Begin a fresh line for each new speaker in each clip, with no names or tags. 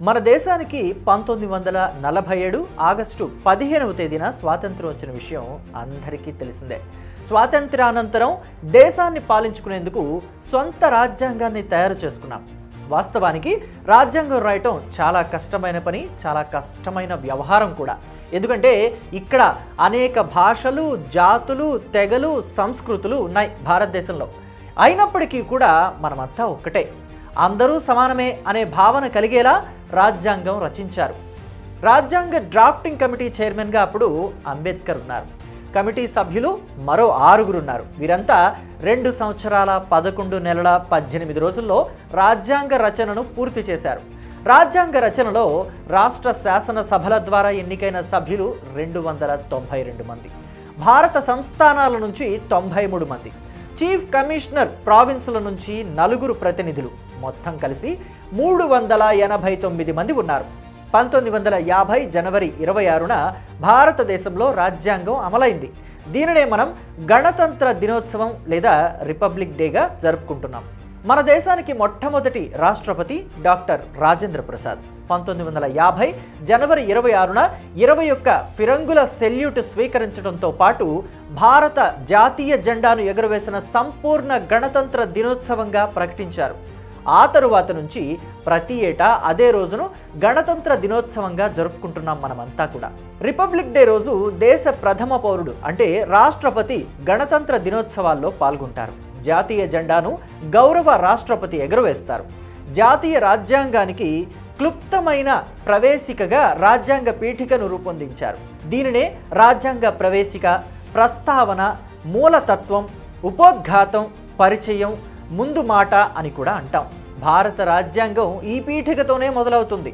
మన దేశానికి 1947 ఆగస్టు 15వ తేదీన స్వాతంత్ర్యం వచ్చిన విషయం అందరికీ తెలిసిందే. స్వాతంత్ర్యానంతరం దేశాన్ని పాలించుకునేందుకు సొంత రాజ్యాంగాన్ని తయారు చేసుకున్నాం. వాస్తవానికి రాజ్యాంగం రాయటం చాలా కష్టమైన పని, చాలా కష్టమైన వ్యవహారం కూడా. ఎందుకంటే ఇక్కడ అనేక భాషలు, జాతులు, తెగలు, సంస్కృతులు ఉన్నాయి భారతదేశంలో. అయినప్పటికీ కూడా మనమంతా ఒక్కటే, అందరూ సమానమే అనే భావన కలిగేలా రాజ్యాంగం రచించారు. రాజ్యాంగ డ్రాఫ్టింగ్ కమిటీ చైర్మన్గా అప్పుడు అంబేద్కర్ ఉన్నారు. కమిటీ సభ్యులు మరో 6 ఉన్నారు. వీరంతా 2 సంవత్సరాల 11 నెలల 18 రోజుల్లో రాజ్యాంగ రచనను పూర్తి చేశారు. రాజ్యాంగ రచనలో రాష్ట్ర శాసనసభల ద్వారా ఎన్నికైన సభ్యులు 292 మంది, భారత సంస్థానాల నుంచి 93 మంది, చీఫ్ కమిషనర్ ప్రావిన్సుల నుంచి 4 ప్రతినిధులు, మొత్తం కలిసి 389 మంది ఉన్నారు. 1950 జనవరి 26న భారతదేశంలో రాజ్యాంగం అమలైంది. దీనినే మనం గణతంత్ర దినోత్సవం లేదా రిపబ్లిక్ డేగా జరుపుకుంటున్నాం. మన దేశానికి మొట్టమొదటి రాష్ట్రపతి డాక్టర్ రాజేంద్ర ప్రసాద్. 1950 జనవరి 26న 21 ఫిరంగుల సెల్యూట్ స్వీకరించడంతో పాటు భారత జాతీయ జెండాను ఎగురవేసిన సంపూర్ణ గణతంత్ర దినోత్సవంగా ప్రకటించారు. ఆ తరువాత నుంచి ప్రతి ఏటా అదే రోజును గణతంత్ర దినోత్సవంగా జరుపుకుంటున్నాం మనమంతా కూడా. రిపబ్లిక్ డే రోజు దేశ ప్రథమ పౌరుడు అంటే రాష్ట్రపతి గణతంత్ర దినోత్సవాల్లో పాల్గొంటారు. జాతీయ జెండాను గౌరవ రాష్ట్రపతి ఎగురవేస్తారు. జాతీయ రాజ్యాంగానికి క్లుప్తమైన ప్రవేశికగా రాజ్యాంగ పీఠికను రూపొందించారు. దీనినే రాజ్యాంగ ప్రవేశిక, ప్రస్తావన, మూలతత్వం, ఉపోద్ఘాతం, పరిచయం, ముందు మాట అని కూడా అంటాం. భారత రాజ్యాంగం ఈ పీఠికతోనే మొదలవుతుంది.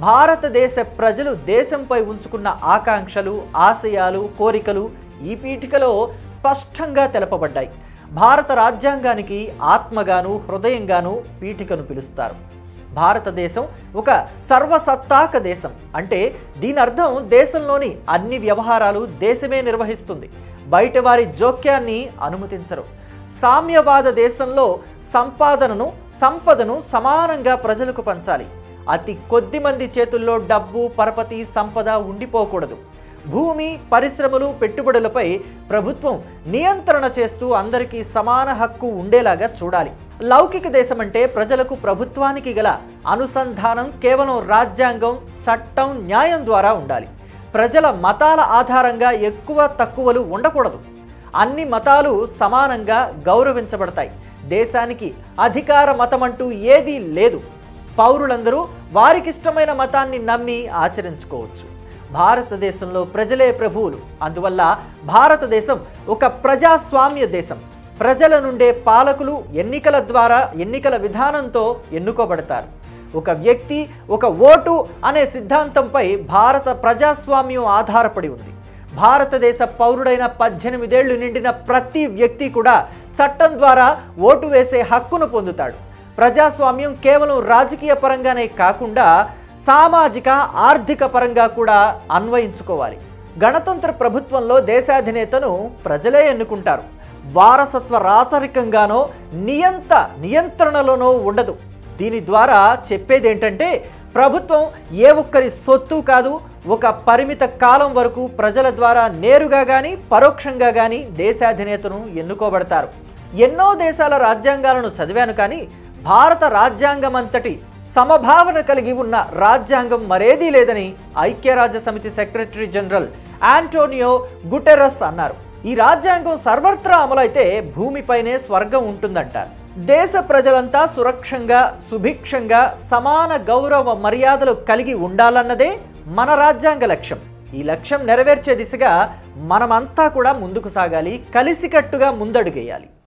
భారతదేశ ప్రజలు దేశంపై ఉంచుకున్న ఆకాంక్షలు, ఆశయాలు, కోరికలు ఈ పీఠికలో స్పష్టంగా తెలపబడ్డాయి. భారత రాజ్యాంగానికి ఆత్మగాను, హృదయంగాను పీఠికను పిలుస్తారు. భారతదేశం ఒక సర్వసత్తాక దేశం అంటే దీని అర్థం దేశంలోని అన్ని వ్యవహారాలు దేశమే నిర్వహిస్తుంది, బయట వారి జోక్యాన్ని అనుమతించరు. సామ్యవాద దేశంలో సంపదను సమానంగా ప్రజలకు పంచాలి. అతి కొద్ది మంది చేతుల్లో డబ్బు, పరపతి, సంపద ఉండిపోకూడదు. భూమి, పరిశ్రమలు, పెట్టుబడులపై ప్రభుత్వం నియంత్రణ చేస్తూ అందరికీ సమాన హక్కు ఉండేలాగా చూడాలి. లౌకిక దేశం అంటే ప్రజలకు ప్రభుత్వానికి గల అనుసంధానం కేవలం రాజ్యాంగం, చట్టం, న్యాయం ద్వారా ఉండాలి. ప్రజల మతాల ఆధారంగా ఎక్కువ తక్కువలు ఉండకూడదు. అన్ని మతాలు సమానంగా గౌరవించబడతాయి. దేశానికి అధికార మతం అంటూ ఏదీ లేదు. పౌరులందరూ వారికిష్టమైన మతాన్ని నమ్మి ఆచరించుకోవచ్చు. భారతదేశంలో ప్రజలే ప్రభువులు. అందువల్ల భారతదేశం ఒక ప్రజాస్వామ్య దేశం. ప్రజల నుండే పాలకులు ఎన్నికల ద్వారా, ఎన్నికల విధానంతో ఎన్నుకోబడతారు. ఒక వ్యక్తి, ఒక ఓటు అనే సిద్ధాంతంపై భారత ప్రజాస్వామ్యం ఆధారపడి ఉంది. భారతదేశ పౌరుడైన 18 ఏళ్లు నిండిన ప్రతి వ్యక్తి కూడా చట్టం ద్వారా ఓటు వేసే హక్కును పొందుతాడు. ప్రజాస్వామ్యం కేవలం రాజకీయ పరంగానే కాకుండా సామాజిక, ఆర్థిక పరంగా కూడా అన్వయించుకోవాలి. గణతంత్ర ప్రభుత్వంలో దేశాధినేతను ప్రజలే ఎన్నుకుంటారు. వారసత్వ రాచరికంగానో నియంత్రణలోనో ఉండదు. దీని ద్వారా చెప్పేదేంటంటే ప్రభుత్వం ఏ ఒక్కరి సొత్తు కాదు. ఒక పరిమిత కాలం వరకు ప్రజల ద్వారా నేరుగా కానీ పరోక్షంగా కానీ దేశాధినేతను ఎన్నుకోబడతారు. ఎన్నో దేశాల రాజ్యాంగాలను చదివాను, కానీ భారత రాజ్యాంగం అంతటి సమభావన కలిగి ఉన్న రాజ్యాంగం మరేదీ లేదని ఐక్యరాజ్య సమితి సెక్రటరీ జనరల్ ఆంటోనియో గుటెరస్ అన్నారు. ఈ రాజ్యాంగం సర్వత్రా అమలైతే భూమిపైనే స్వర్గం ఉంటుందంటారు. దేశ ప్రజలంతా సురక్షంగా, సుభిక్షంగా, సమాన గౌరవ మర్యాదలు కలిగి ఉండాలన్నదే మన రాజ్యాంగ లక్ష్యం. ఈ లక్ష్యం నెరవేర్చే దిశగా మనమంతా కూడా ముందుకు సాగాలి, కలిసికట్టుగా ముందడుగేయాలి.